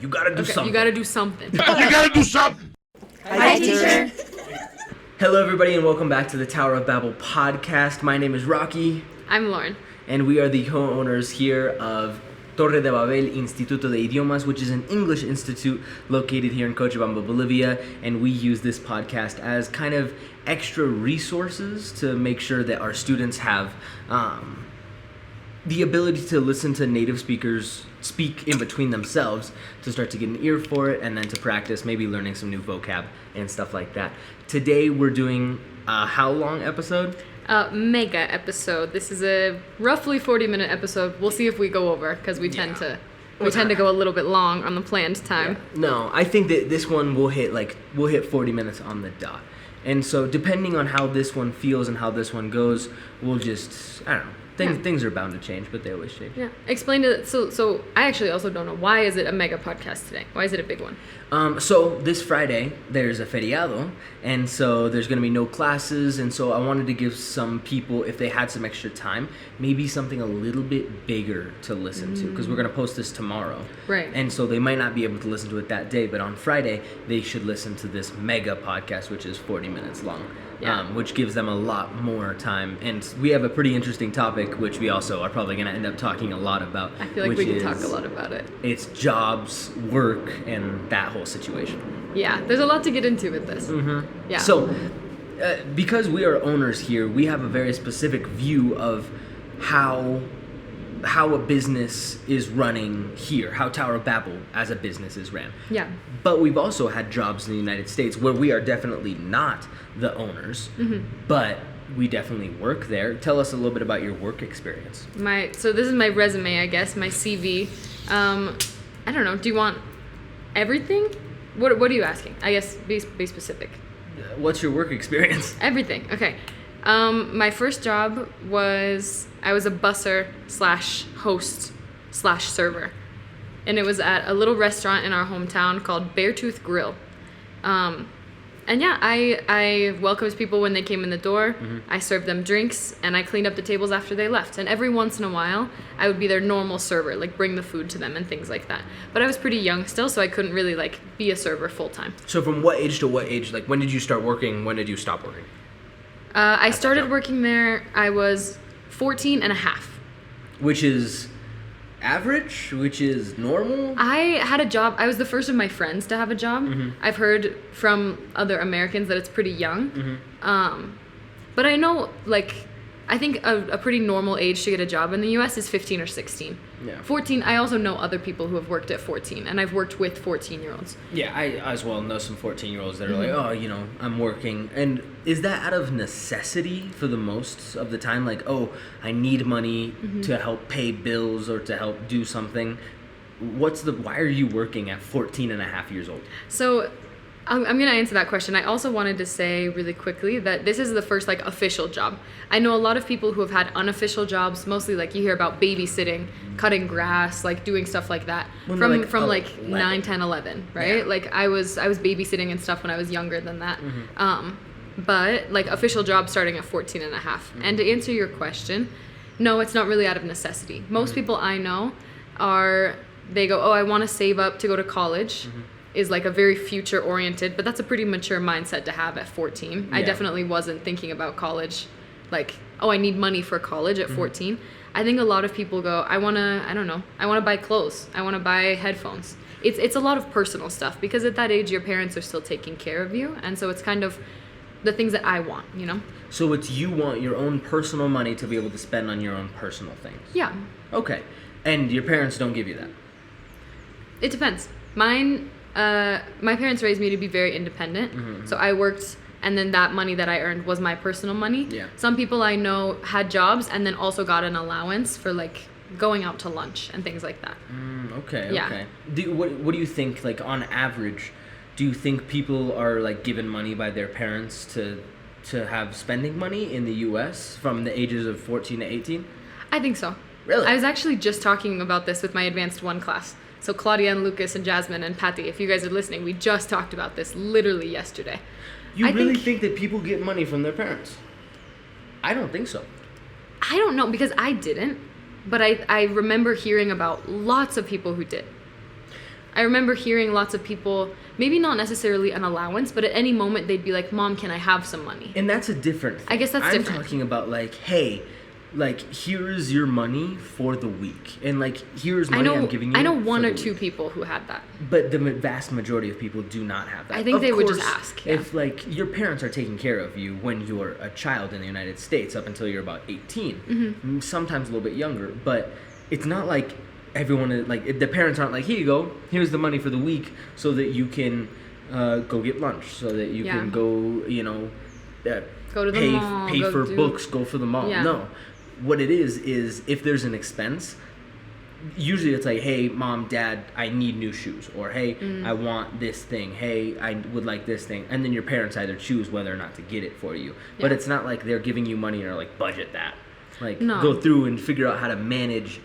You gotta do something. You gotta do something. You gotta do something. Hi, teacher. Hello, everybody, and welcome back to the Tower of Babel podcast. My name is Rocky. I'm Lauren. And we are the co-owners here of Torre De Babel Instituto de Idiomas, which is an English institute located here in Cochabamba, Bolivia. And we use this podcast as kind of extra resources to make sure that our students have the ability to listen to native speakers speak in between themselves, to start to get an ear for it, and then to practice maybe learning some new vocab and stuff like that. Today we're doing a how long episode? Mega episode. This is a roughly 40-minute episode. We'll see if we go over, because we tend to go a little bit long on the planned time. Yeah. No, I think that this one will hit 40 minutes on the dot. And so depending on how this one feels and how this one goes, we'll just, I don't know. Things are bound to change, but they always change. Yeah. Explain it. So I actually also don't know. Why is it a mega podcast today? Why is it a big one? So this Friday, there's a feriado, and so there's going to be no classes, and so I wanted to give some people, if they had some extra time, maybe something a little bit bigger to listen to, because we're going to post this tomorrow. Right. And so they might not be able to listen to it that day, but on Friday, they should listen to this mega podcast, which is 40 minutes long. Yeah. Which gives them a lot more time. And we have a pretty interesting topic, which we also are probably going to end up talking a lot about. I feel like we can talk a lot about it. It's jobs, work, and that whole situation. Yeah, there's a lot to get into with this. Mm-hmm. Yeah. So, because we are owners here, we have a very specific view of how a business is running here, how Tower of Babel as a business is ran. Yeah. But we've also had jobs in the United States where we are definitely not the owners, but we definitely work there. Tell us a little bit about your work experience. So this is my resume, I guess, my CV. I don't know. Do you want everything? What are you asking? I guess be specific. What's your work experience? Everything. Okay. My first job was I was a busser / host / server, and it was at a little restaurant in our hometown called Beartooth Grill. And yeah, I welcomed people when they came in the door. I served them drinks, and I cleaned up the tables after they left. And every once in a while, I would be their normal server, like bring the food to them and things like that. But I was pretty young still, so I couldn't really be a server full time. So from what age to what age? Like, when did you start working? When did you stop working? I started working there, I was 14 and a half. Which is average? Which is normal? I had a job. I was the first of my friends to have a job. I've heard from other Americans that it's pretty young. But I know, I think a pretty normal age to get a job in the U.S. is 15 or 16. Yeah. 14, I also know other people who have worked at 14, and I've worked with 14-year-olds. Yeah, I as well know some 14-year-olds that are like, oh, I'm working. And is that out of necessity for the most of the time? Like, oh, I need money to help pay bills or to help do something. Why are you working at 14 and a half years old? So I'm going to answer that question. I also wanted to say really quickly that this is the first official job. I know a lot of people who have had unofficial jobs, mostly you hear about babysitting, cutting grass, doing stuff like that from 9, 10, 11, right? Yeah. I was babysitting and stuff when I was younger than that. But official jobs starting at 14 and a half. And to answer your question, no, it's not really out of necessity. Most people I know they go, oh, I want to save up to go to college. Is a very future oriented, but that's a pretty mature mindset to have at 14. Yeah. I definitely wasn't thinking about college I need money for college at 14. I think a lot of people go, I want to buy clothes. I want to buy headphones. It's a lot of personal stuff, because at that age your parents are still taking care of you, and so it's kind of the things that I want, So you want your own personal money to be able to spend on your own personal things. Yeah. Okay. And your parents don't give you that? It depends. My parents raised me to be very independent, so I worked, and then that money that I earned was my personal money. Yeah. Some people I know had jobs and then also got an allowance for going out to lunch and things like that. Okay. Yeah. Okay. What do you think? On average, do you think people are given money by their parents to have spending money in the U.S. from the ages of 14 to 18? I think so. Really? I was actually just talking about this with my Advanced 1 class. So Claudia and Lucas and Jasmine and Patty, if you guys are listening, we just talked about this literally yesterday. You really think that people get money from their parents? I don't think so. I don't know, because I didn't. But I remember hearing about lots of people who did. I remember hearing lots of people, maybe not necessarily an allowance, but at any moment they'd be like, Mom, can I have some money? And that's a different thing. I guess that's different. I'm talking about like, hey, like, here's your money for the week. And like, here's money I'm giving you. I know one for or the two week. people who had that. But the vast majority of people do not have that. I think of they would course, just ask. Yeah. If like your parents are taking care of you when you're a child in the United States up until you're about 18, sometimes a little bit younger, but it's not like everyone is, like the parents aren't like, here you go, here's the money for the week so that you can go get lunch, so that you can go, you know, go to the mall, pay for books, go for the mall. Yeah. No. What it is if there's an expense, usually it's like, hey, Mom, Dad, I need new shoes. Or, hey, I want this thing. Hey, I would like this thing. And then your parents either choose whether or not to get it for you. Yeah. But it's not like they're giving you money or like, budget that. Like, go through and figure out how to manage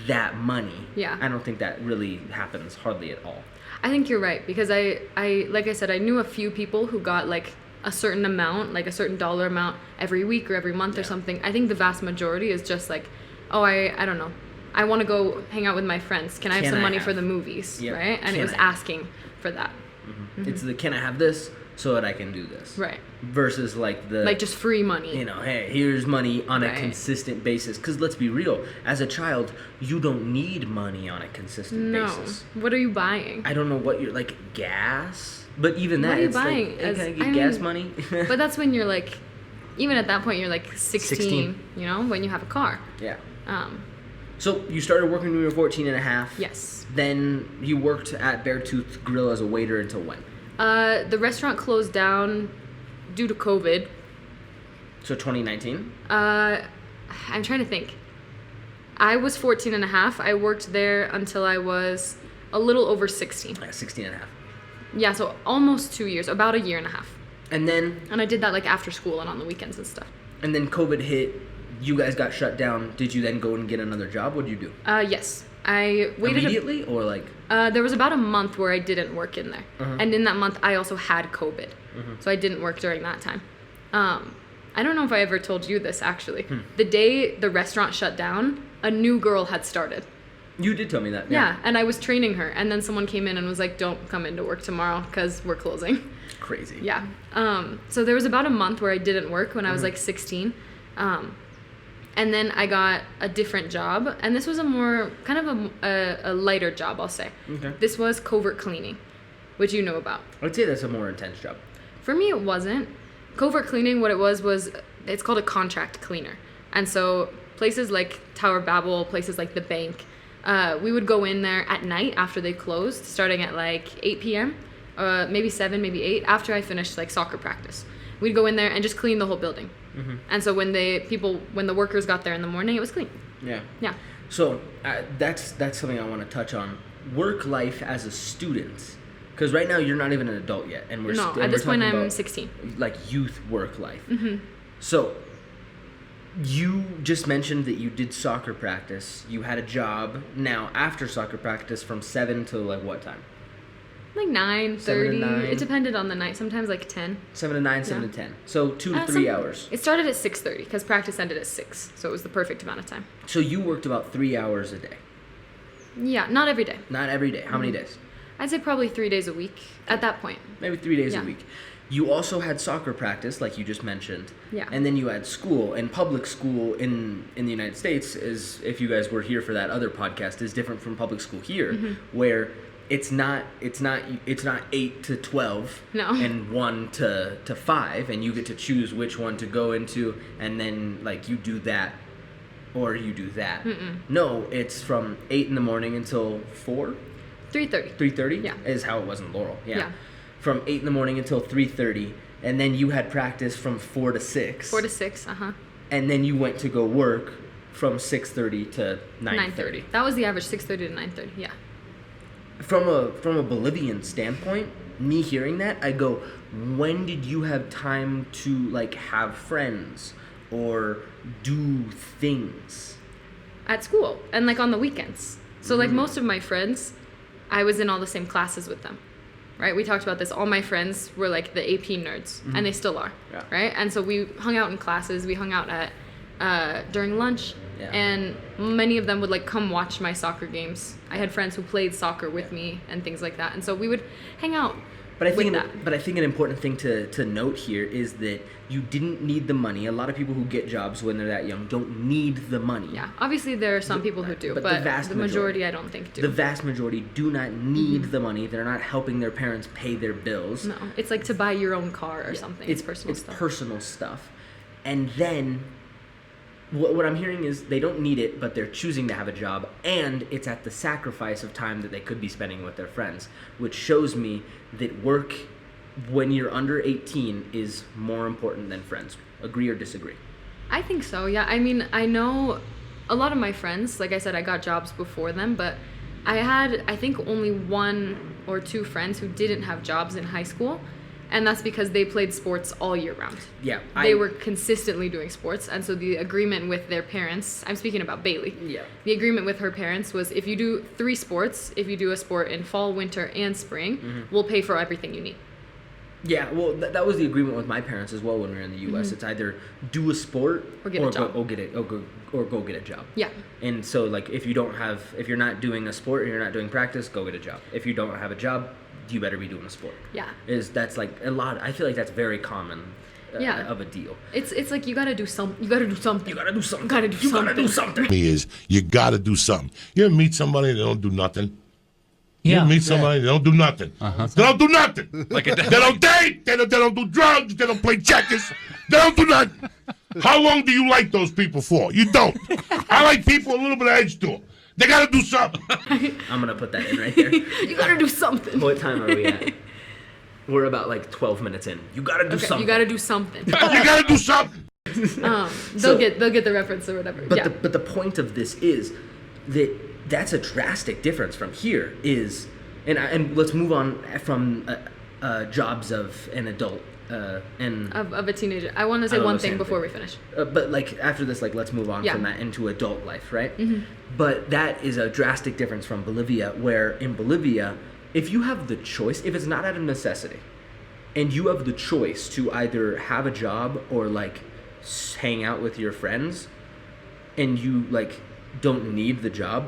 that money. Yeah. I don't think that really happens hardly at all. I think you're right, because I like I said, I knew a few people who got like a certain amount, like a certain dollar amount every week or every month or something. I think the vast majority is just like, oh, I don't know, I want to go hang out with my friends. Can I have some money for the movies? Yep. Right? And it was asking for that. It's the, can I have this so that I can do this? Right. Versus like the... like just free money. You know, hey, here's money on a consistent basis. Because let's be real, as a child, you don't need money on a consistent basis. What are you buying? I don't know what you're... like, gas? But even that, what are you it's buying? like, hey, can I get gas money? But that's when you're like... even at that point, you're like 16, you know, when you have a car. Yeah. So you started working when you were 14 and a half. Yes. Then you worked at Beartooth Grill as a waiter until when? The restaurant closed down due to COVID. So 2019? I'm trying to think. I was 14 and a half. I worked there until I was a little over 16. 16 and a half. Yeah, so almost 2 years, about a year and a half. And then... and I did that like after school and on the weekends and stuff. And then COVID hit. You guys got shut down. Did you then go and get another job? What did you do? Yes. I waited immediately or like? There was about a month where I didn't work in there. And in that month, I also had COVID. So I didn't work during that time. I don't know if I ever told you this, actually. The day the restaurant shut down, a new girl had started. You did tell me that. Yeah, and I was training her. And then someone came in and was like, don't come into work tomorrow because we're closing. Crazy. Yeah. So there was about a month where I didn't work when I was like 16. And then I got a different job, and this was a more kind of a lighter job, I'll say. Okay. This was covert cleaning, which you know about. I'd say that's a more intense job. For me, it wasn't. Covert cleaning, what it was it's called a contract cleaner. And so places like Tower De Babel, places like the bank, we would go in there at night after they closed, starting at like 8 p.m., maybe 7, maybe 8, after I finished like soccer practice. We'd go in there and just clean the whole building. And so when the workers got there in the morning, it was clean. Yeah. Yeah. So that's something I want to touch on. Work life as a student, because right now you're not even an adult yet, and at this point I'm 16. Like youth work life. So you just mentioned that you did soccer practice. You had a job. Now after soccer practice, from 7 to like what time? Like 9:30. It depended on the night. Sometimes like 10. 7 to 9, 7 to 10. So 2 to 3 hours. It started at 6:30 because practice ended at 6. So it was the perfect amount of time. So you worked about 3 hours a day. Yeah, not every day. Not every day. How many days? I'd say probably 3 days a week at that point. Maybe 3 days a week. You also had soccer practice, like you just mentioned. Yeah. And then you had school. And public school in the United States is, if you guys were here for that other podcast, is different from public school here, where it's not 8 to 12 and 1 to 5, and you get to choose which one to go into, and then like you do that or you do that. No, it's from 8 in the morning until 4? 3:30. 3:30? Yeah. Is how it was in Laurel. Yeah. From 8 in the morning until 3:30, and then you had practice from 4 to 6. 4 to 6, And then you went to go work from 6:30 to 9:30. That was the average, 6:30 to 9:30. Yeah. From a Bolivian standpoint, me hearing that, I go, when did you have time to like have friends or do things? At school and like on the weekends. So like most of my friends, I was in all the same classes with them. Right? We talked about this. All my friends were like the AP nerds, and they still are. Yeah. Right? And so we hung out in classes. We hung out at during lunch. Yeah. And many of them would like come watch my soccer games. I had friends who played soccer with me and things like that. And so we would hang out. But I think an important thing to note here is that you didn't need the money. A lot of people who get jobs when they're that young don't need the money. Yeah, obviously there are some people who do, but the majority I don't think do. The vast majority do not need the money. They're not helping their parents pay their bills. No, it's like to buy your own car or something. It's personal stuff. It's personal stuff. And then what I'm hearing is they don't need it, but they're choosing to have a job, and it's at the sacrifice of time that they could be spending with their friends, which shows me that work when you're under 18 is more important than friends. Agree or disagree? I think so, yeah. I mean, I know a lot of my friends, like I said, I got jobs before them, but I had, I think, only 1 or 2 friends who didn't have jobs in high school. And that's because they played sports all year round. Yeah. They were consistently doing sports. And so the agreement with their parents, I'm speaking about Bailey. Yeah. The agreement with her parents was if you do 3 sports, if you do a sport in fall, winter, and spring, we'll pay for everything you need. Yeah, well, that was the agreement with my parents as well when we were in the U.S. It's either do a sport or get a job. Go get a job. Yeah. And so, like, if you're not doing a sport or you're not doing practice, go get a job. If you don't have a job, you better be doing a sport. Yeah. That's like a lot. I feel like that's very common. Of a deal. It's like you gotta do something. You gotta do something. You gotta do something. You gotta do something. You gotta do something. You ever meet somebody that don't do nothing? You ever meet somebody that don't do nothing? They don't do nothing. They don't date. They don't do drugs. They don't play checkers. They don't do nothing. How long do you like those people for? You don't. I like people a little bit of edge to them. They gotta do something. I'm gonna put that in right there. You gotta do something. What time are we at? We're about like 12 minutes in. You gotta do something. You gotta do something. You gotta do something. They'll get the reference or whatever. But the point of this is that that's a drastic difference from here. And let's move on from jobs of an adult and of a teenager. I want to say one thing before we finish. But like after this, like let's move on from that into adult life, right? Mm-hmm. But that is a drastic difference from Bolivia, where in Bolivia, if you have the choice, if it's not out of necessity, and you have the choice to either have a job or like hang out with your friends, and you like don't need the job,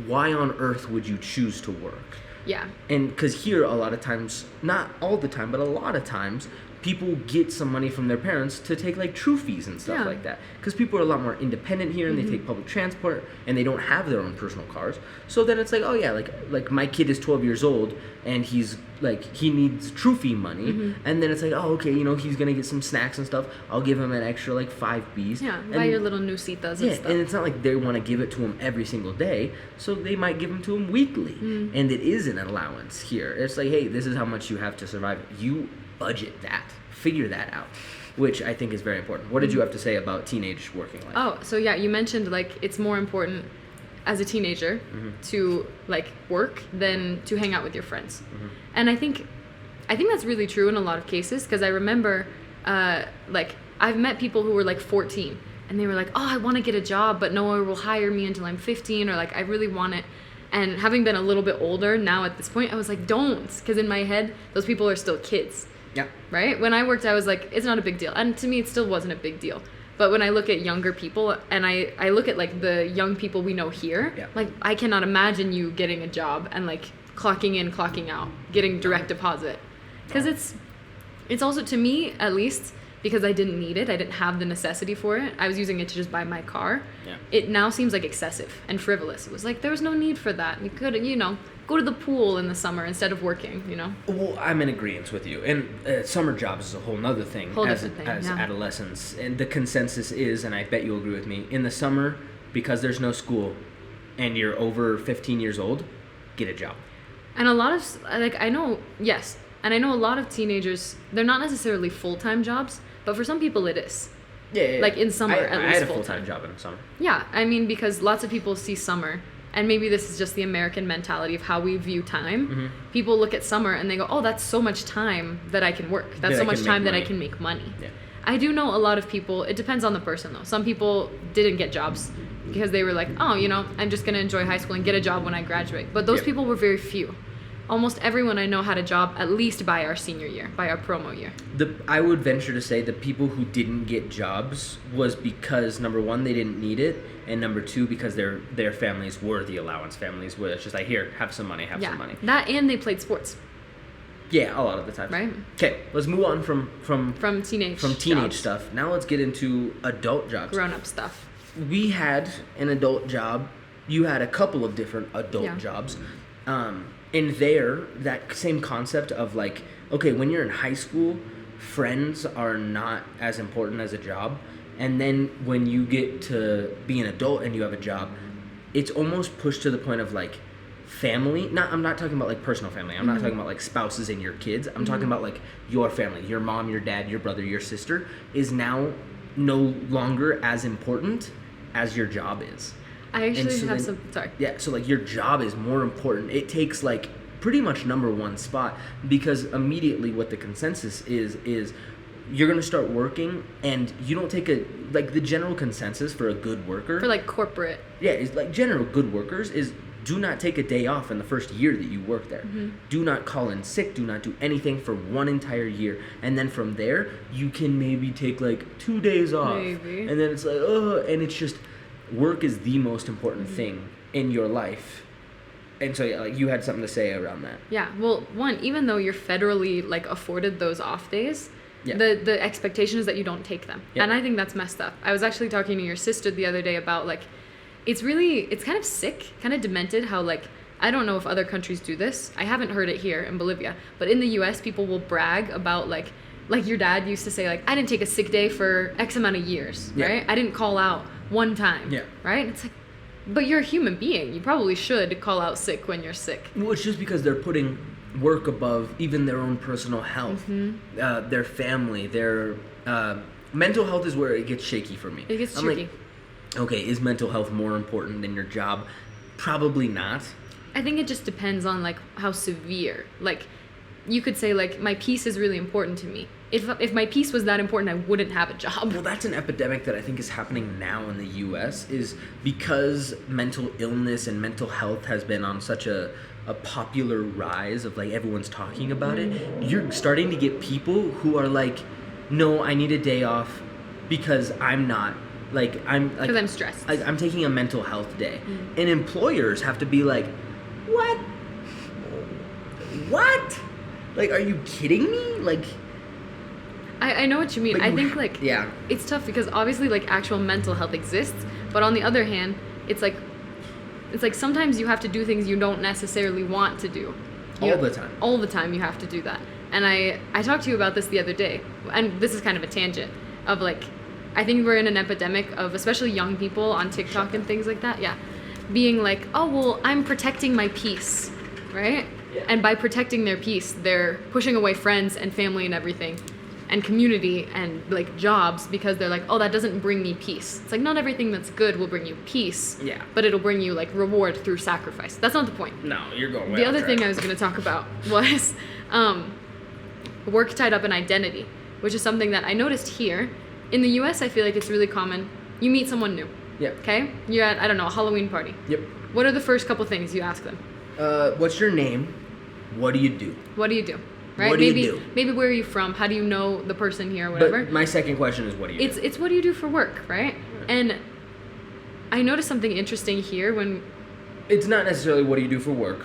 why on earth would you choose to work? Yeah. And because here a lot of times, not all the time, but a lot of times, people get some money from their parents to take like true fees and stuff like that. Because people are a lot more independent here, and they take public transport, and they don't have their own personal cars. So then it's like, oh yeah, like my kid is 12 years old, and he's like, he needs true fee money, and then it's like, oh okay, he's gonna get some snacks and stuff. I'll give him an extra like 5 Bs. Yeah, buy your little nusitas and stuff. And it's not like they want to give it to him every single day, so they might give them to him weekly, and it is an allowance here. It's like, hey, this is how much you have to survive. You budget that, figure that out, which I think is very important. What did you have to say about teenage working life? Oh, so yeah, you mentioned like it's more important as a teenager to like work than to hang out with your friends. And I think that's really true in a lot of cases, because I remember like I've met people who were like 14 and they were like, oh, I want to get a job, but no one will hire me until I'm 15, or like I really want it. And having been a little bit older now at this point, I was like, don't, because in my head those people are still kids. Yeah. Right? When I worked, I was like, it's not a big deal. And to me, it still wasn't a big deal. But when I look at younger people, and I look at like the young people we know here, like I cannot imagine you getting a job and like clocking in, clocking out, getting direct deposit. Because it's also, to me at least, because I didn't need it, I didn't have the necessity for it, I was using it to just buy my car. Yeah. It now seems like excessive and frivolous. It was like, there was no need for that. You could, go to the pool in the summer instead of working, Well, I'm in agreement with you. And summer jobs is a whole nother thing as adolescents. And the consensus is, and I bet you'll agree with me, in the summer, because there's no school and you're over 15 years old, get a job. And a lot of, like, I know a lot of teenagers, they're not necessarily full-time jobs, but for some people it is. Yeah. Like in summer, at least I had a full-time job in the summer. Yeah, I mean, because lots of people see summer, and maybe this is just the American mentality of how we view time. People look at summer and they go, oh, that's so much time that I can work. That's so much time that I can make money. Yeah. I do know a lot of people, it depends on the person though. Some people didn't get jobs because they were like, oh, I'm just going to enjoy high school and get a job when I graduate. But those people were very few. almost everyone I know had a job at least by our senior year, by our promo year. I would venture to say the people who didn't get jobs was because, number one, they didn't need it, and number two, because their families were the allowance families, where it's just like, here, have some money, some money. That, and they played sports. Yeah, a lot of the time. Right. Okay, let's move on from teenage jobs. Stuff. Now let's get into adult jobs. Grown-up stuff. We had an adult job. You had a couple of different adult jobs. And there, that same concept of like, okay, when you're in high school, friends are not as important as a job. And then when you get to be an adult and you have a job, it's almost pushed to the point of like family. I'm not talking about like personal family. I'm not talking about like spouses and your kids. I'm talking about like your family, your mom, your dad, your brother, your sister is now no longer as important as your job is. I actually have some. Sorry. Yeah, so like your job is more important. It takes like pretty much number one spot, because immediately what the consensus is you're gonna start working, and you don't take the general consensus for a good worker. For like corporate. Yeah, it's like general good workers is do not take a day off in the first year that you work there. Do not call in sick. Do not do anything for one entire year, and then from there you can maybe take like 2 days off. Maybe. And then it's like and it's just. Work is the most important thing in your life. And so, yeah, like you had something to say around that. Yeah. Well, one, even though you're federally like afforded those off days, the expectation is that you don't take them. And I think that's messed up. I was actually talking to your sister the other day about like, it's kind of sick, kind of demented how like, I don't know if other countries do this. I haven't heard it here in Bolivia, but in the US, people will brag about like your dad used to say like, I didn't take a sick day for X amount of years, right? I didn't call out one time, right? It's like, but you're a human being. You probably should call out sick when you're sick. Well, it's just because they're putting work above even their own personal health, their family, their mental health is where it gets shaky for me. It gets tricky. Like, okay, is mental health more important than your job? Probably not. I think it just depends on like how severe. Like, you could say like my peace is really important to me. If my peace was that important, I wouldn't have a job. Well, that's an epidemic that I think is happening now in the U.S. is because mental illness and mental health has been on such a popular rise of like everyone's talking about it. You're starting to get people who are like, no, I need a day off because I'm not. Like, because I'm stressed. I'm taking a mental health day. And employers have to be like, what? What? Like, are you kidding me? Like... I know what you mean. I think, like, it's tough because obviously, like, actual mental health exists, but on the other hand, it's like sometimes you have to do things you don't necessarily want to do. All the time. All the time you have to do that. And I talked to you about this the other day, and this is kind of a tangent of, like, I think we're in an epidemic of, especially young people on TikTok and things like that, being like, oh, well, I'm protecting my peace, right? Yeah. And by protecting their peace, they're pushing away friends and family and everything, and community and like jobs, because they're like, oh, that doesn't bring me peace. It's like, not everything that's good will bring you peace, but it'll bring you like reward through sacrifice. That's not the point. No, you're going way The other thing I was going to talk about was work tied up in identity, which is something that I noticed here. In the US, I feel like it's really common. You meet someone new. Yep. Okay? You're at, I don't know, a Halloween party. Yep. What are the first couple things you ask them? What's your name? What do you do? What do you do? Right? What do you do? Maybe where are you from? How do you know the person here or whatever? But my second question is, what do you do? It's what do you do for work, right? And I noticed something interesting here when... It's not necessarily what do you do for work.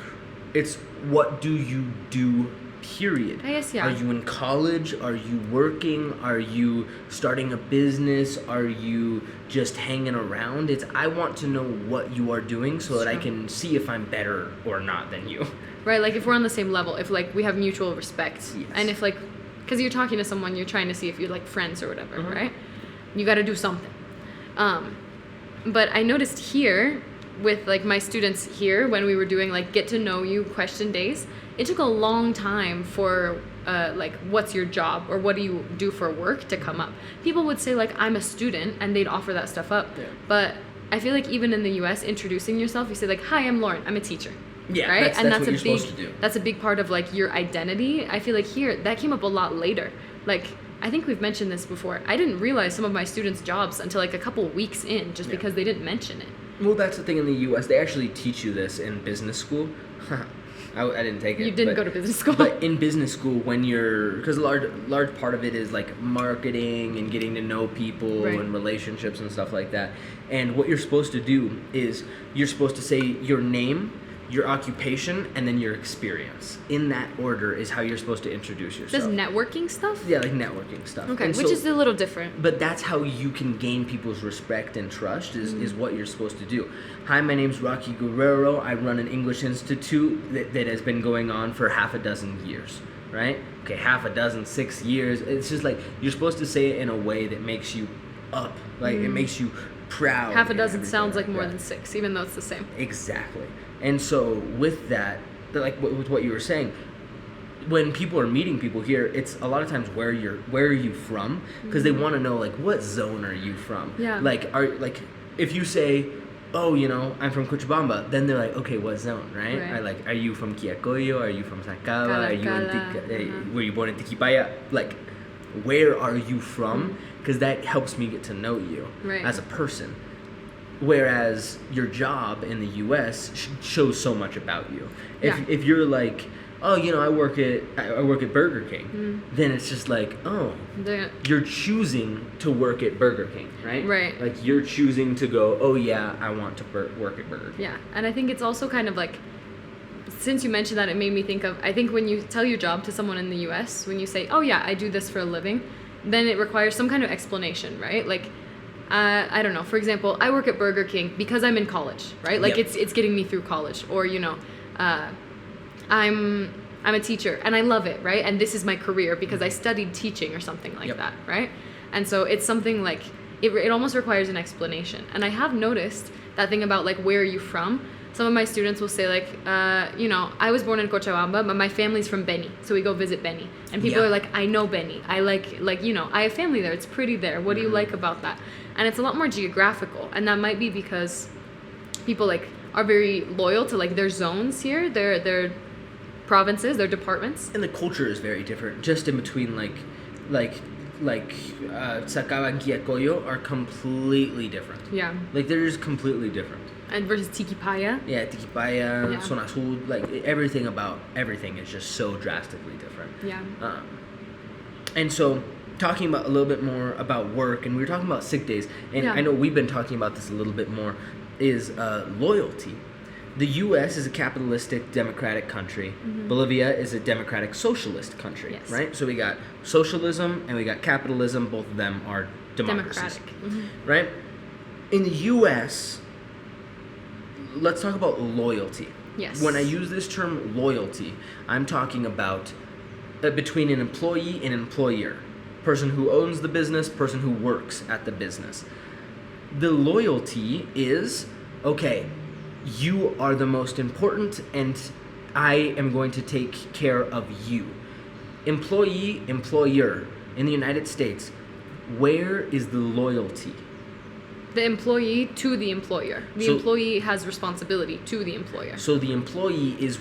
It's what do you do, period. I guess, Are you in college? Are you working? Are you starting a business? Are you just hanging around? It's I want to know what you are doing so that I can see if I'm better or not than you. Right, like if we're on the same level, if like we have mutual respect, and if like, because you're talking to someone, you're trying to see if you're like friends or whatever, right? You got to do something. But I noticed here with like my students here, when we were doing like get to know you question days, it took a long time for like what's your job or what do you do for work to come up. People would say like I'm a student and they'd offer that stuff up. Yeah. But I feel like even in the US, introducing yourself, you say like, hi, I'm Lauren, I'm a teacher. Yeah, right? that's what you're supposed to do. That's a big part of like your identity. I feel like here that came up a lot later. Like I think we've mentioned this before. I didn't realize some of my students' jobs until like a couple weeks in, just because they didn't mention it. Well, that's the thing in the U.S. They actually teach you this in business school. I didn't take it. You didn't go to business school. But in business school, because a large part of it is like marketing and getting to know people and relationships and stuff like that. And what you're supposed to do is you're supposed to say your name, your occupation, and then your experience. In that order is how you're supposed to introduce yourself. Does networking stuff? Yeah, like networking stuff. Okay, which is a little different. But that's how you can gain people's respect and trust is what you're supposed to do. Hi, my name's Rocky Guerrero. I run an English institute that has been going on for half a dozen years, right? Okay, 6 years. It's just like you're supposed to say it in a way that makes you up. Like it makes you proud. Half a dozen sounds like more than 6, even though it's the same. Exactly. And so with that, like with what you were saying, when people are meeting people here, it's a lot of times where are you from? Because they want to know like what zone are you from? Yeah. Like if you say, oh, I'm from Cochabamba, then they're like, okay, what zone, right? Are you from Quiacoyo? Are you from Sacaba? Are you were you born in Tiquipaya? Like, where are you from? Because that helps me get to know you as a person. Whereas your job in the U.S. shows so much about you. If you're like, oh, I work at Burger King, then it's just like, oh, you're choosing to work at Burger King, right? Right. Like you're choosing to go, oh yeah, I want to work at Burger King. Yeah, and I think it's also kind of like, since you mentioned that, it made me think of, I think when you tell your job to someone in the U.S., when you say, oh yeah, I do this for a living, then it requires some kind of explanation, right? Like, I don't know. For example, I work at Burger King because I'm in college, right? Like it's getting me through college. Or I'm a teacher and I love it, right? And this is my career because I studied teaching or something like that, right? And so it's something like it almost requires an explanation. And I have noticed that thing about like where are you from? Some of my students will say like, I was born in Cochabamba, but my family's from Beni, so we go visit Beni. And people are like, I know Beni. I I have family there. It's pretty there. What do you like about that? And it's a lot more geographical, and that might be because people like are very loyal to like their zones here, their provinces, their departments. And the culture is very different. Just in between like Sacaba and Quiacoyo are completely different. Yeah. Like they're just completely different. And versus Tiquipaya. Yeah, Tiquipaya, Zona Azul, like everything is just so drastically different. Yeah. And so talking about a little bit more about work, and we were talking about sick days, and I know we've been talking about this a little bit more, is loyalty. The U.S. is a capitalistic, democratic country. Bolivia is a democratic, socialist country, right? So we got socialism and we got capitalism. Both of them are democracies, right? In the U.S., let's talk about loyalty. Yes. When I use this term loyalty, I'm talking about between an employee and an employer. Person who owns the business, person who works at the business. The loyalty is, okay, you are the most important and I am going to take care of you. Employee, employer. In the United States, where is the loyalty? The employee to the employer. The employee has responsibility to the employer. So the employee is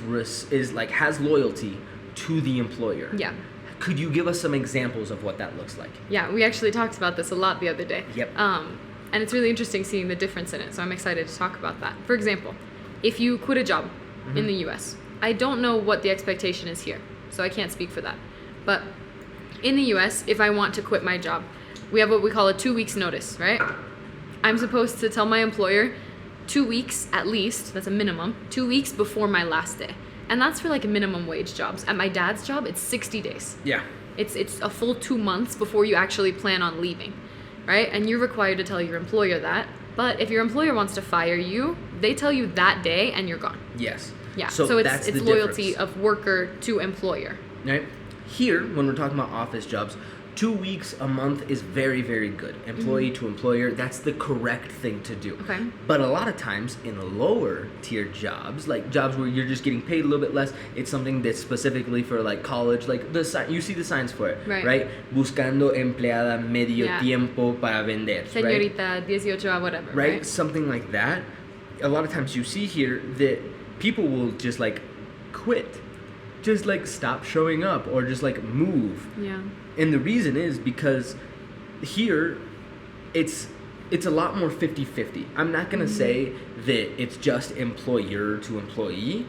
has loyalty to the employer. Yeah. Could you give us some examples of what that looks like? Yeah, we actually talked about this a lot the other day. Yep. And it's really interesting seeing the difference in it, so I'm excited to talk about that. For example, if you quit a job in the US, I don't know what the expectation is here, so I can't speak for that. But in the US, if I want to quit my job, we have what we call a 2 weeks notice, right? I'm supposed to tell my employer 2 weeks at least, that's a minimum, 2 weeks before my last day. And that's for like minimum wage jobs. At my dad's job, it's 60 days. Yeah. It's a full 2 months before you actually plan on leaving, right? And you're required to tell your employer that. But if your employer wants to fire you, they tell you that day and you're gone. Yes. Yeah. So it's loyalty of worker to employer. Right. Here, when we're talking about office jobs, 2 weeks a month is very, very good. Employee to employer, that's the correct thing to do. Okay. But a lot of times in lower tier jobs, like jobs where you're just getting paid a little bit less, it's something that's specifically for like college, like you see the signs for it, right? Buscando empleada medio tiempo para vender. Señorita, 18, whatever. Right? Something like that. A lot of times you see here that people will just like quit. Just like stop showing up or just like move. Yeah. And the reason is because here it's a lot more 50-50. I'm not going to say that it's just employer to employee,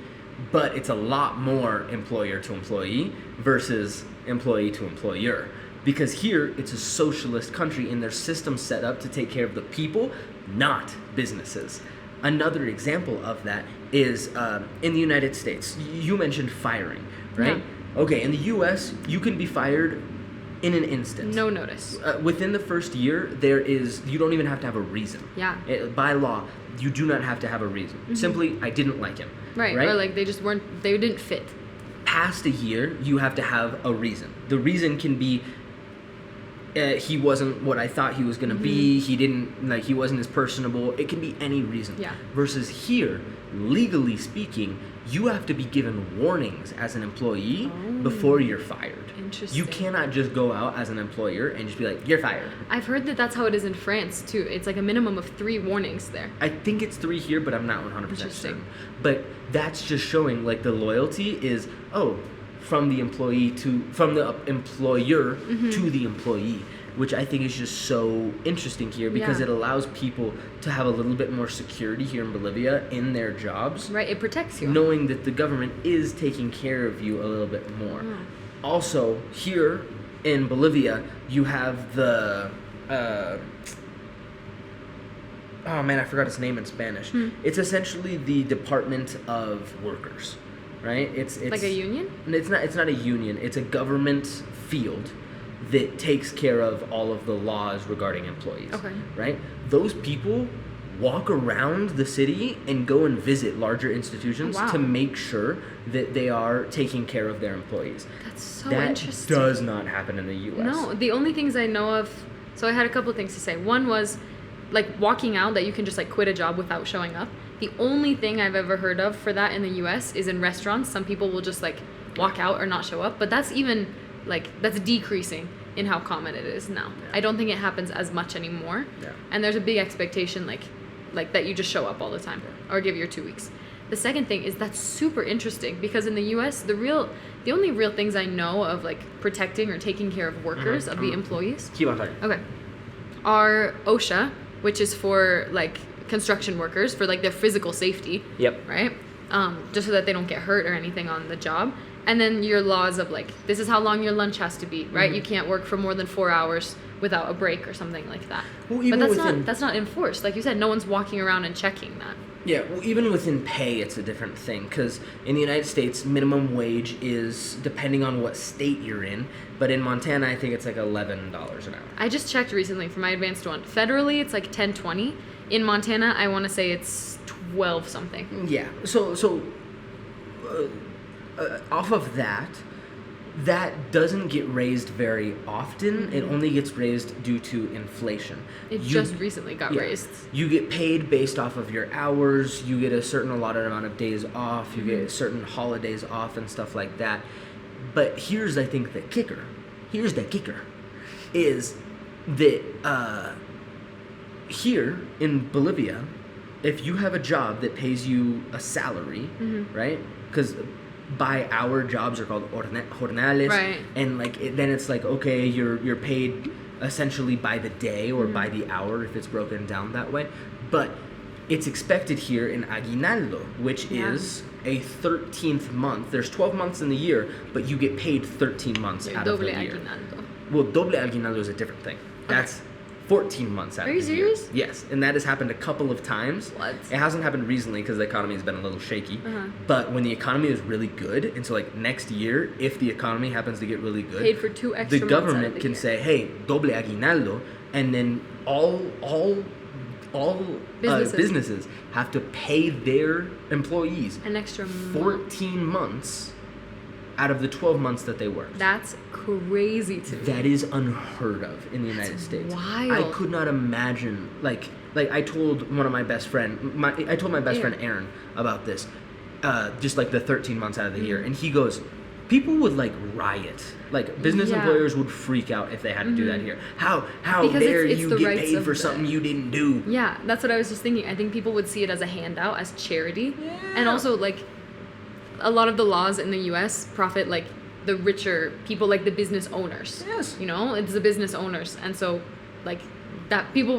but it's a lot more employer to employee versus employee to employer. Because here, it's a socialist country and their system's set up to take care of the people, not businesses. Another example of that is in the United States. You mentioned firing, right? Yeah. Okay, in the U.S., you can be fired in an instant. No notice. Within the first year, you don't even have to have a reason. Yeah. By law, you do not have to have a reason. Mm-hmm. Simply, I didn't like him. Right, or like they didn't fit. Past a year, you have to have a reason. The reason can be he wasn't what I thought he was going to be. He wasn't as personable. It can be any reason. Yeah. Versus here, legally speaking, you have to be given warnings as an employee before you're fired. Interesting. You cannot just go out as an employer and just be like, you're fired. I've heard that that's how it is in France, too. It's like a minimum of 3 warnings there. I think it's 3 here, but I'm not 100% certain. But that's just showing, like, the loyalty is, from the employer to the employee, which I think is just so interesting here because it allows people to have a little bit more security here in Bolivia in their jobs. Right, it protects you. Knowing that the government is taking care of you a little bit more. Mm. Also, here in Bolivia, you have the... oh man, I forgot its name in Spanish. It's essentially the Department of Workers. Right? It's like a union? It's not a union. It's a government field that takes care of all of the laws regarding employees. Okay. Right? Those people walk around the city and go and visit larger institutions to make sure that they are taking care of their employees. That's so that interesting. That does not happen in the U.S. No, the only things I know of... So I had a couple of things to say. One was, like, walking out, that you can just, like, quit a job without showing up. The only thing I've ever heard of for that in the U.S. is in restaurants. Some people will just, like, walk out or not show up. But that's even, like, that's decreasing in how common it is now. Yeah. I don't think it happens as much anymore. Yeah. And there's a big expectation, like that you just show up all the time or give your 2 weeks. The second thing is that's super interesting because in the U.S., the only real things I know of, like, protecting or taking care of workers, of the employees. Keep on talking. Okay. Are OSHA, which is for, like, construction workers, for, like, their physical safety. Yep. Right? Just so that they don't get hurt or anything on the job. And then your laws of, like, this is how long your lunch has to be, right? You can't work for more than 4 hours without a break or something like that. Well, but that's not enforced. Like you said, no one's walking around and checking that. Yeah, well, even within pay, it's a different thing. Because in the United States, minimum wage is, depending on what state you're in, but in Montana, I think it's like $11 an hour. I just checked recently for my advanced one. Federally, it's like $10.20. In Montana, I want to say it's 12 something. Yeah. So off of that doesn't get raised very often. It only gets raised due to inflation. It just recently got raised. You get paid based off of your hours. You get a certain allotted amount of days off. You get certain holidays off and stuff like that. But here's, I think, the kicker. Is that here in Bolivia, if you have a job that pays you a salary, right? Because by hour jobs are called jornales, right. And then it's like, okay, you're paid essentially by the day or by the hour if it's broken down that way. But it's expected here in aguinaldo, which is a 13th month. There's 12 months in the year, but you get paid 13 months out of the year. Aguinaldo. Well, doble aguinaldo is a different thing. That's 14 months out of the year. Are you serious? Yes, and that has happened a couple of times. What? It hasn't happened recently because the economy has been a little shaky. But when the economy is really good, and so like next year, if the economy happens to get really good, paid for 2 extra the government can say, "Hey, doble aguinaldo," and then all businesses have to pay their employees an extra 14 months out of the 12 months that they worked. That's crazy to me. That is unheard of in the United States. Wild. I could not imagine. Like I told one of my best friend, I told my best friend Aaron about this, just like the 13 months out of the year, and he goes, people would like riot. Like business employers would freak out if they had to do that here. How because dare it's you get paid for something you didn't do? Yeah, that's what I was just thinking. I think people would see it as a handout, as charity, and also like a lot of the laws in the U.S. profit like the richer people, like the business owners. Yes. You know, it's the business owners, and so like that people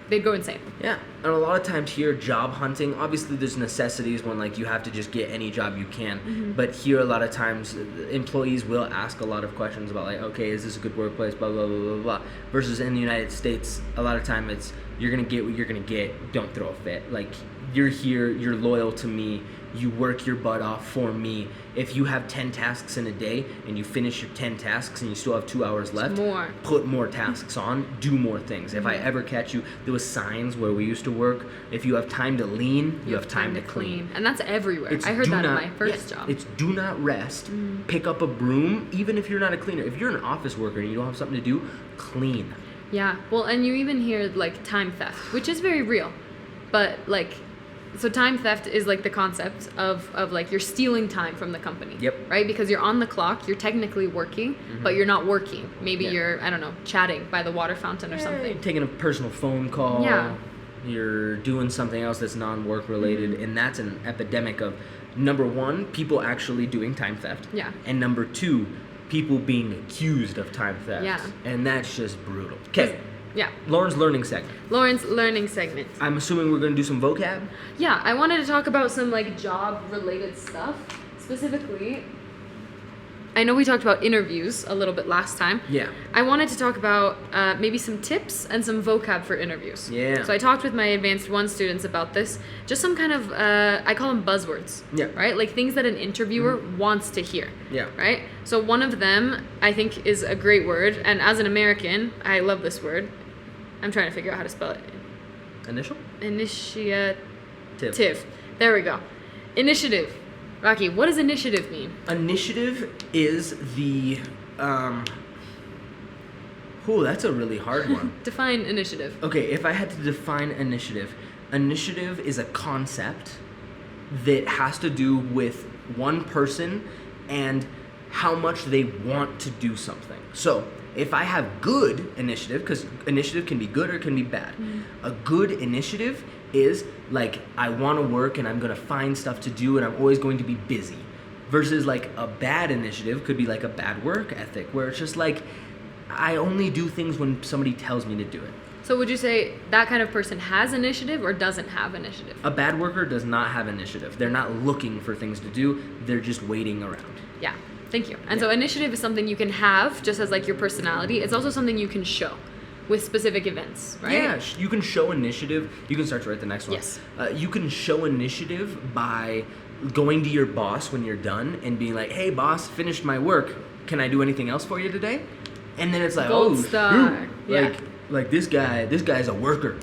they'd go insane. Yeah, and a lot of times here, job hunting, obviously there's necessities when like you have to just get any job you can, but here a lot of times employees will ask a lot of questions about like, okay, is this a good workplace, blah, blah, blah, blah, blah, versus in the United States, a lot of time it's, you're going to get what you're going to get, don't throw a fit. Like, you're here, you're loyal to me, you work your butt off for me. If you have 10 tasks in a day and you finish your 10 tasks and you still have 2 hours left, put more tasks on, do more things. If I ever catch you, there was signs where we used to work, if you have time to lean, you have time to clean. And that's everywhere. I heard that in my first job. It's do not rest, pick up a broom, even if you're not a cleaner. If you're an office worker and you don't have something to do, clean. Yeah, well, and you even hear like time theft, which is very real, but like, so time theft is like the concept of like you're stealing time from the company. Yep. Right? Because you're on the clock, you're technically working, but you're not working. Maybe you're, I don't know, chatting by the water fountain or something. Taking a personal phone call. Yeah. You're doing something else that's non-work related, and that's an epidemic of, number one, people actually doing time theft. Yeah. And number two, people being accused of time theft. Yeah. And that's just brutal. Okay. Yeah. Lauren's learning segment. I'm assuming we're going to do some vocab? Yeah, I wanted to talk about some like job related stuff. Specifically, I know we talked about interviews a little bit last time. Yeah. I wanted to talk about maybe some tips and some vocab for interviews. Yeah. So I talked with my Advanced 1 students about this. Just some kind of, I call them buzzwords. Yeah. Right? Like things that an interviewer wants to hear. Yeah. Right? So one of them, I think, is a great word. And as an American, I love this word. I'm trying to figure out how to spell it. Initial? Initiative. There we go. Initiative. Rocky, what does initiative mean? Initiative is the, that's a really hard one. Define initiative. Okay, if I had to define initiative is a concept that has to do with one person and how much they want to do something. So, if I have good initiative, because initiative can be good or it can be bad. A good initiative is like, I want to work and I'm going to find stuff to do and I'm always going to be busy. Versus like a bad initiative could be like a bad work ethic where it's just like, I only do things when somebody tells me to do it. So would you say that kind of person has initiative or doesn't have initiative? A bad worker does not have initiative. They're not looking for things to do. They're just waiting around. Yeah. Thank you. And so initiative is something you can have just as like your personality. It's also something you can show with specific events, right? Yeah, you can show initiative. You can start to write the next one. Yes. You can show initiative by going to your boss when you're done and being like, hey boss, finished my work. Can I do anything else for you today? And then it's like, Gold star. Shoot. Yeah. Like this guy's a worker.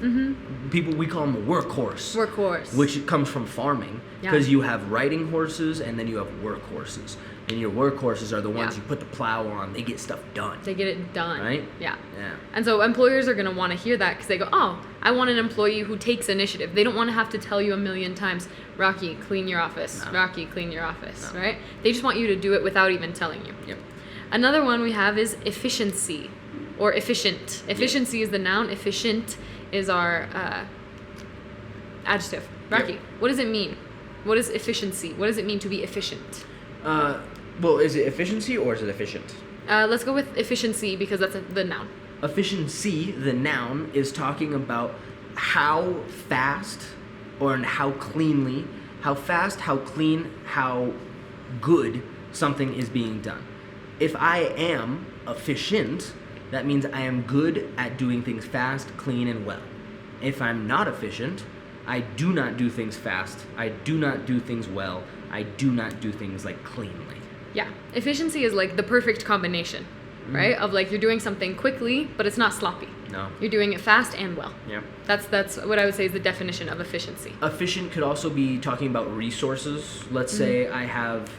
People, we call him a workhorse. Which comes from farming. Because you have riding horses and then you have workhorses. And your workhorses are the ones you put the plow on. They get stuff done. They get it done. Right? Yeah. Yeah. And so employers are going to want to hear that because they go, oh, I want an employee who takes initiative. They don't want to have to tell you a million times, Rocky, clean your office. No. Rocky, clean your office. No. Right? They just want you to do it without even telling you. Yep. Another one we have is efficiency or efficient. Efficiency is the noun. Efficient is our adjective. Rocky, what does it mean? What is efficiency? What does it mean to be efficient? Well, is it efficiency or is it efficient? Let's go with efficiency because that's the noun. Efficiency, the noun, is talking about how fast or how cleanly, how fast, how clean, how good something is being done. If I am efficient, that means I am good at doing things fast, clean, and well. If I'm not efficient, I do not do things fast, I do not do things well, I do not do things like cleanly. Yeah, efficiency is like the perfect combination, right? Of like you're doing something quickly, but it's not sloppy. No. You're doing it fast and well. Yeah. That's what I would say is the definition of efficiency. Efficient could also be talking about resources. Let's say I have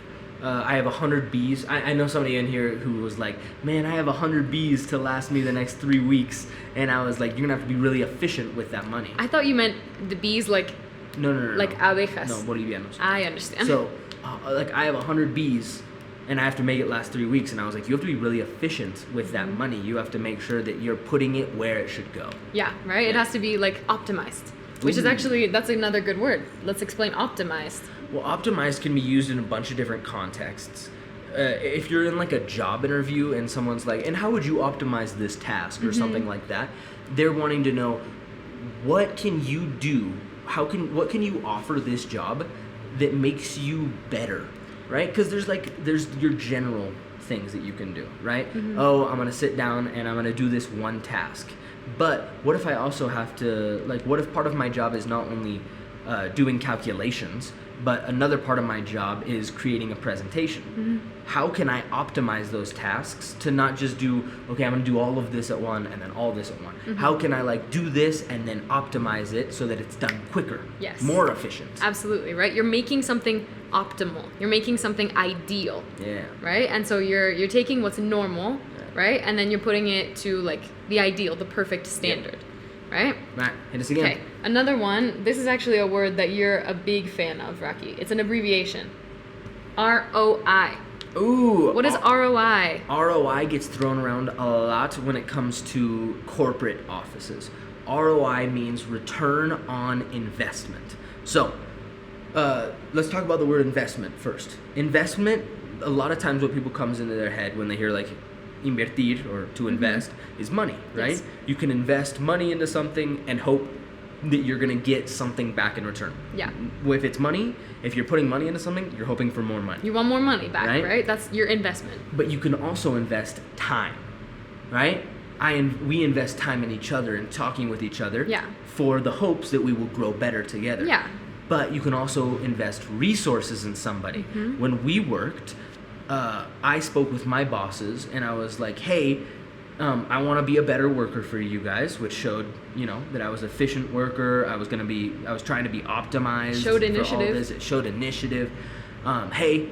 100 bees. I know somebody in here who was like, man, I have 100 bees to last me the next 3 weeks. And I was like, you're going to have to be really efficient with that money. I thought you meant the bees like... No. Like abejas. No, bolivianos. I understand. So, like, I have 100 bees, and I have to make it last 3 weeks. And I was like, you have to be really efficient with that money. You have to make sure that you're putting it where it should go. Yeah, right? Yeah. It has to be, like, optimized. Which is actually, that's another good word. Let's explain optimized. Well, optimized can be used in a bunch of different contexts. if you're in like a job interview and someone's like, and how would you optimize this task or something like that, they're wanting to know, what can you do? What can you offer this job that makes you better, right? Because there's your general things that you can do, right? Oh, I'm gonna sit down and I'm gonna do this one task. But what if I also have to, like, what if part of my job is not only doing calculations, but another part of my job is creating a presentation? How can I optimize those tasks to not just do, okay, I'm going to do all of this at one and then all this at one? How can I like do this and then optimize it so that it's done quicker, more efficient? Absolutely, right? You're making something optimal. You're making something ideal. Yeah. Right? And so you're taking what's normal, right? And then you're putting it to like the ideal, the perfect standard. Right? Right. Hit us again. Okay. Another one. This is actually a word that you're a big fan of, Rocky. It's an abbreviation. ROI. Ooh. What is ROI? ROI gets thrown around a lot when it comes to corporate offices. ROI means return on investment. So, let's talk about the word investment first. Investment, a lot of times what people comes into their head when they hear like invertir or to invest is money, right? Yes. You can invest money into something and hope that you're going to get something back in return. Yeah. If it's money, if you're putting money into something, you're hoping for more money. You want more money back, right? That's your investment. But you can also invest time, right? We invest time in each other and talking with each other for the hopes that we will grow better together. Yeah. But you can also invest resources in somebody. When we worked, I spoke with my bosses and I was like, hey, I want to be a better worker for you guys, which showed, that I was an efficient worker. I was trying to be optimized. Showed initiative. For all this. It showed initiative. Hey,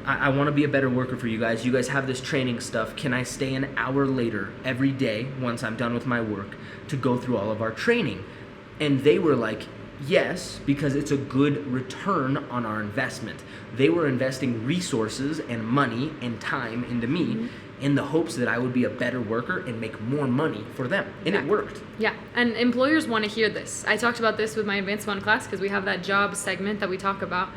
I want to be a better worker for you guys. You guys have this training stuff. Can I stay an hour later every day once I'm done with my work to go through all of our training? And they were like, yes, because it's a good return on our investment. They were investing resources and money and time into me in the hopes that I would be a better worker and make more money for them. And it worked. Yeah, and employers want to hear this. I talked about this with my Advanced One class because we have that job segment that we talk about.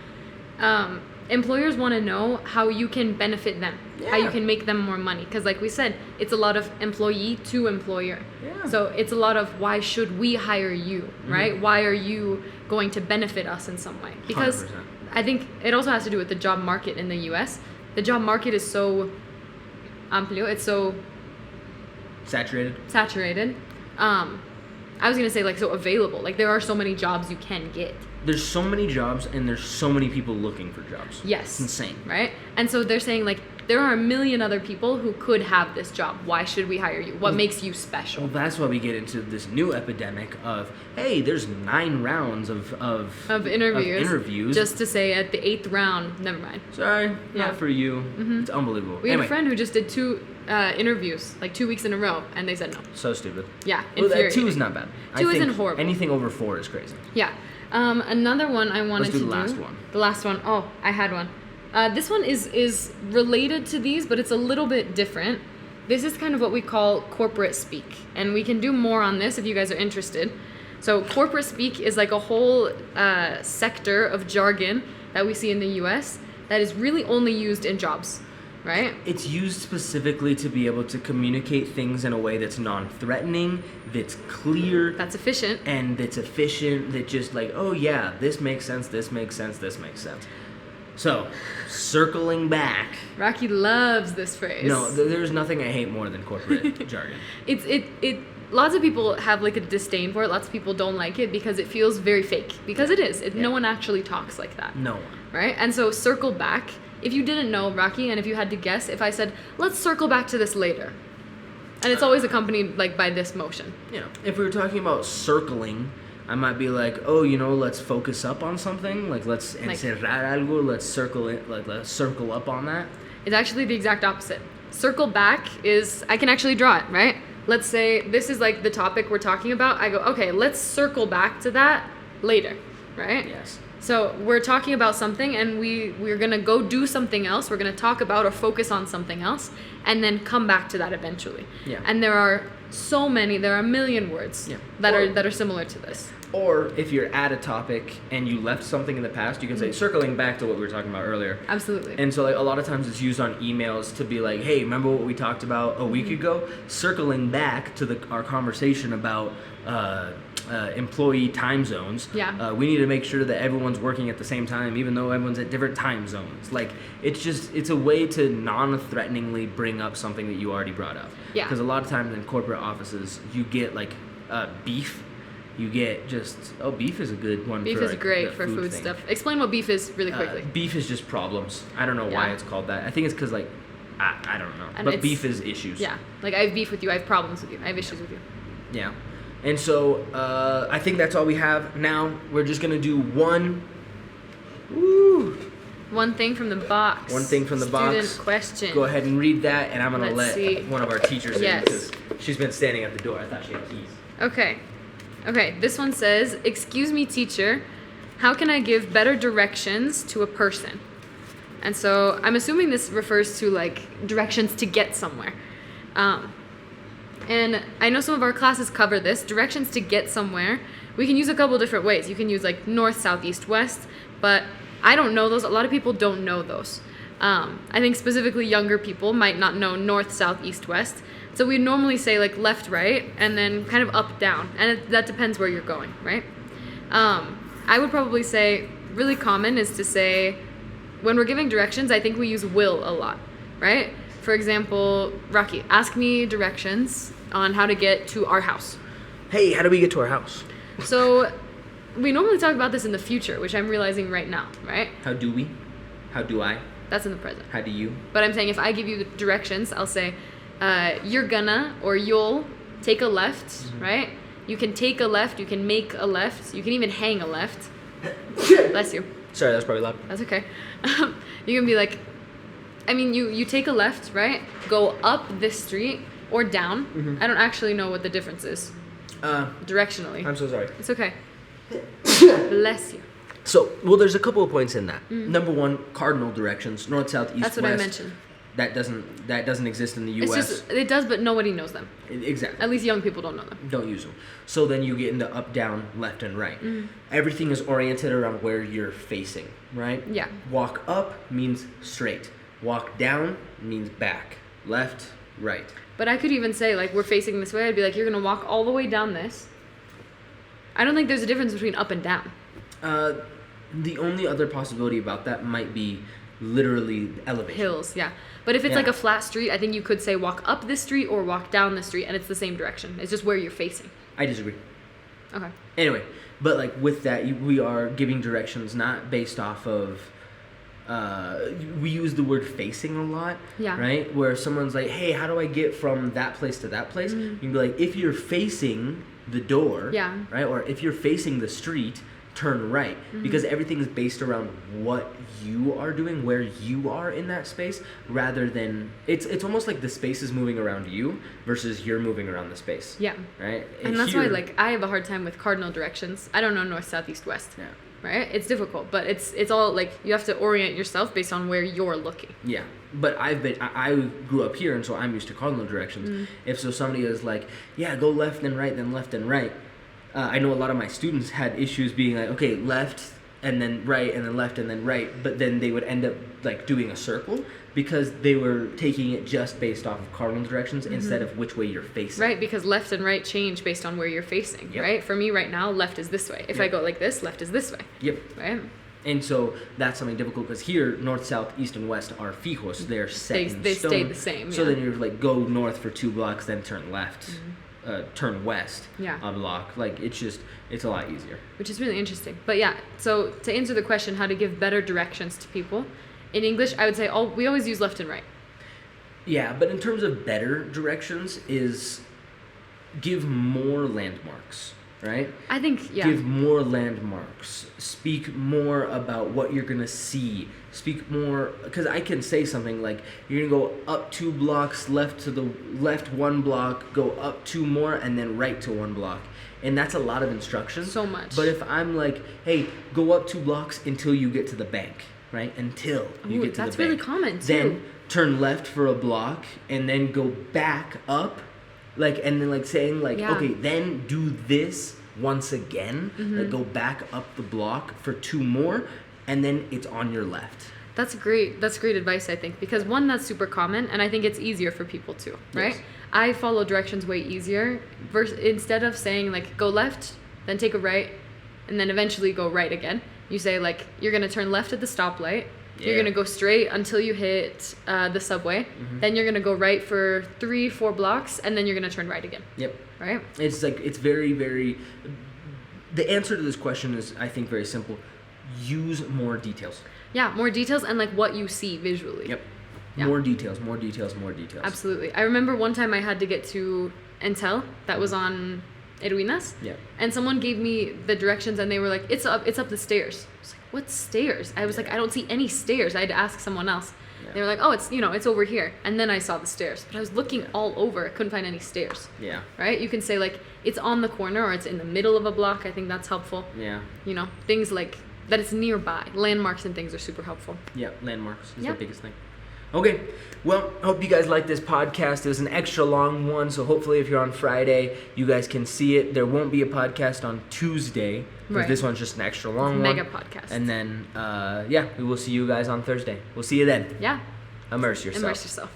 Employers want to know how you can benefit them, how you can make them more money. Because like we said, it's a lot of employee to employer. Yeah. So it's a lot of why should we hire you, right? Why are you going to benefit us in some way? Because 100%. I think it also has to do with the job market in the US. The job market is so amplio, it's so saturated. I was gonna say like so available. Like there are so many jobs you can get. There's so many jobs and there's so many people looking for jobs. Yes. It's insane. Right? And so they're saying like there are a million other people who could have this job. Why should we hire you? What makes you special? Well, that's why we get into this new epidemic of, hey, there's 9 rounds of interviews. Just to say at the 8th round, never mind. Sorry, not for you. It's unbelievable. We had a friend who just did 2 interviews, like 2 weeks in a row, and they said no. So stupid. Yeah, well, 2 is not bad. 2 isn't horrible. Anything over 4 is crazy. Yeah. Another one I wanted to do. Let's do the last one. The last one. Oh, I had one. This one is related to these, but it's a little bit different. This is kind of what we call corporate speak, and we can do more on this if you guys are interested. So corporate speak is like a whole sector of jargon that we see in the US that is really only used in jobs, right? It's used specifically to be able to communicate things in a way that's non-threatening, that's clear. That's efficient. And that's efficient, that just like, oh yeah, this makes sense, this makes sense, this makes sense. So, circling back. Rocky loves this phrase. No, there's nothing I hate more than corporate jargon. Lots of people have like a disdain for it. Lots of people don't like it because it feels very fake. Because it is. No one actually talks like that. No one. Right? And so circle back. If you didn't know, Rocky, and if you had to guess, if I said, let's circle back to this later. And it's always accompanied like by this motion. Yeah. If we were talking about circling, I might be like, oh, let's focus up on something. Like, let's encerrar algo. Let's circle it. Like, let's circle up on that. It's actually the exact opposite. Circle back is, I can actually draw it, right? Let's say this is like the topic we're talking about. I go, okay, let's circle back to that later, right? Yes. So we're talking about something, and we're going to go do something else. We're going to talk about or focus on something else, and then come back to that eventually. Yeah. And there are a million words that are similar to this. Or if you're at a topic and you left something in the past, you can say, circling back to what we were talking about earlier. Absolutely. And so like a lot of times it's used on emails to be like, hey, remember what we talked about a week ago? Circling back to our conversation about employee time zones. Yeah. We need to make sure that everyone's working at the same time, even though everyone's at different time zones. Like, it's a way to non-threateningly bring up something that you already brought up. Yeah. Because a lot of times in corporate offices, you get like beef. You get beef is a good one. Beef is great for food thing. stuff. Explain what beef is really quickly. Beef is just problems. I don't know why it's called that. I think it's because like, I don't know. And but beef is issues. Yeah. Like I have beef with you. I have problems with you. I have issues with you. Yeah. And so I think that's all we have. Now we're just going to do one thing from the box. One thing from the box. Student question. Go ahead and read that, and I'm going to let one of our teachers in because she's been standing at the door. I thought she had keys. Okay, this one says, excuse me, teacher, how can I give better directions to a person? And so I'm assuming this refers to like directions to get somewhere. And I know some of our classes cover this. Directions to get somewhere, we can use a couple different ways. You can use like north, south, east, west, but I don't know those. A lot of people don't know those. I think specifically younger people might not know north, south, east, west. So we normally say like left, right, and then kind of up, down. And that depends where you're going, right? I would probably say really common is to say, when we're giving directions, I think we use will a lot, right? For example, Rocky, ask me directions on how to get to our house. Hey, how do we get to our house? So we normally talk about this in the future, which I'm realizing right now, right? How do we? How do I? That's in the present. How do you? But I'm saying if I give you the directions, I'll say, you're gonna or you'll take a left, right? You can take a left, you can make a left, you can even hang a left. Bless you. Sorry, that's probably loud. That's okay. You can be like, I mean, you take a left, right? Go up this street or down. I don't actually know what the difference is. Directionally. I'm so sorry. It's okay. Bless you. So, there's a couple of points in that. Number one, cardinal directions, north, south, east, west. That's what I mentioned. That doesn't exist in the U.S. It does, but nobody knows them. Exactly. At least young people don't know them. Don't use them. So then you get into up, down, left, and right. Everything is oriented around where you're facing, right? Yeah. Walk up means straight. Walk down means back. Left, right. But I could even say, like, we're facing this way. I'd be like, you're going to walk all the way down this. I don't think there's a difference between up and down. The only other possibility about that might be literally elevation. Hills, yeah. But if it's like a flat street, I think you could say walk up this street or walk down the street, and it's the same direction. It's just where you're facing. I disagree. Okay. Anyway, but like with that, we are giving directions not based off of. We use the word facing a lot, right? Where someone's like, hey, how do I get from that place to that place? You can be like, if you're facing the door, right? Or if you're facing the street, turn right. Because everything is based around what you are doing, where you are in that space, rather than, it's almost like the space is moving around you versus you're moving around the space. Yeah. Right? And that's why, like, I have a hard time with cardinal directions. I don't know north, south, east, west. Yeah. Right? It's difficult, but it's all like you have to orient yourself based on where you're looking. Yeah, but I grew up here, and so I'm used to cardinal directions. If so, somebody is like, yeah, go left and right, then left and right. I know a lot of my students had issues being like, okay, left and then right and then left and then right, but then they would end up like doing a circle because they were taking it just based off of cardinal directions instead of which way you're facing. Right, because left and right change based on where you're facing, right? For me right now, left is this way. If I go like this, left is this way. Yep. Right? And so that's something difficult because here, north, south, east, and west are fijos. They're set in stone. They stay the same, So then you're like, go north for 2 blocks, then turn left. Turn west a block. Like, it's a lot easier. Which is really interesting. But yeah, so to answer the question, how to give better directions to people, in English, I would say we always use left and right. Yeah, but in terms of better directions is give more landmarks. right? I think, yeah. Give more landmarks. Speak more about what you're going to see. Speak more, because I can say something like, you're going to go up 2 blocks, left 1 block, go up 2 more, and then right to 1 block. And that's a lot of instruction. So much. But if I'm like, hey, go up 2 blocks until you get to the bank, right? Until you get to the bank. That's really common, too. Then turn left for a block, and then go back up. And then saying okay, then do this once again. Go back up the block for 2 more, and then it's on your left. That's great advice, I think, because one, that's super common, and I think it's easier for people too, right? Yes. I follow directions way easier instead of saying go left, then take a right, and then eventually go right again. You say you're gonna turn left at the stoplight. Yeah. You're going to go straight until you hit the subway. Then you're going to go right for 3-4 blocks, and then you're going to turn right again. Yep. Right? It's it's very, very... The answer to this question is, I think, very simple. Use more details. Yeah, more details and what you see visually. Yep. Yeah. More details. Absolutely. I remember one time I had to get to Entel. That was on Eruinas. Yeah. And someone gave me the directions, and they were like, it's up the stairs. I was like, what stairs? I was I don't see any stairs. I had to ask someone else. Yeah. They were like, oh, it's it's over here. And then I saw the stairs. But I was looking all over. I couldn't find any stairs. Yeah. Right? You can say it's on the corner, or it's in the middle of a block. I think that's helpful. Yeah. Things that it's nearby. Landmarks and things are super helpful. Yeah, landmarks is the biggest thing. Okay, well, I hope you guys like this podcast. It was an extra long one, so hopefully if you're on Friday, you guys can see it. There won't be a podcast on Tuesday, because this one's just an extra long one. Mega podcast. And then, we will see you guys on Thursday. We'll see you then. Yeah. Immerse yourself. Immerse yourself.